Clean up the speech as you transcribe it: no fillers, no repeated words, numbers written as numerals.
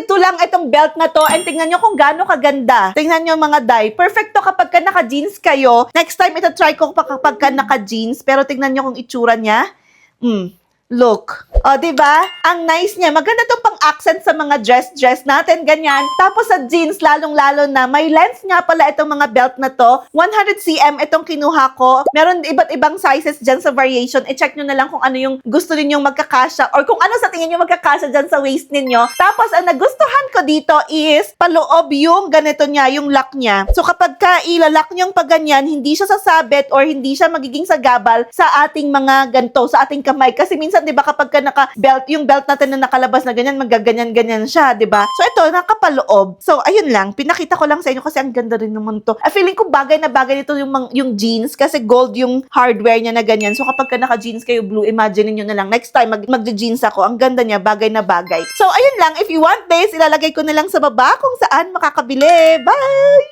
102 lang itong belt na to and tingnan nyo kung gaano kaganda. Tingnan nyo mga day. Perfecto kapag ka naka-jeans kayo. Next time ito try ko pa kapag ka naka-jeans pero tingnan nyo kung itsura niya. Look. O, diba? Ang nice niya. Maganda tong pang-accent sa mga dress natin, ganyan. Tapos sa jeans, lalong-lalo na, may length nga pala itong mga belt na to. 100 cm itong kinuha ko. Meron iba't ibang sizes dyan sa variation. I-check nyo na lang kung ano yung gusto ninyong magkakasya or kung ano sa tingin nyo magkakasya dyan sa waist ninyo. Tapos, ang nagustuhan ko dito is paloob yung ganito niya, yung lock niya. So, kapag ka ilalak nyong pag ganyan, hindi siya sasabit or hindi siya magiging sagabal sa ating mga ganito, sa ating kamay. Kasi minsan, di ba, kapag ka naka-belt, yung belt natin na nakalabas na ganyan, magaganyan-ganyan siya, di ba? So, ito, nakapaloob. So, ayun lang. Pinakita ko lang sa inyo kasi ang ganda rin naman to. Feeling ko bagay na bagay nito yung jeans kasi gold yung hardware niya na ganyan. So, kapag ka naka-jeans kayo blue, imagine niyo na lang. Next time, mag-jeans ako. Ang ganda niya, bagay na bagay. So, ayun lang. If you want this, ilalagay ko na lang sa baba kung saan makakabili. Bye!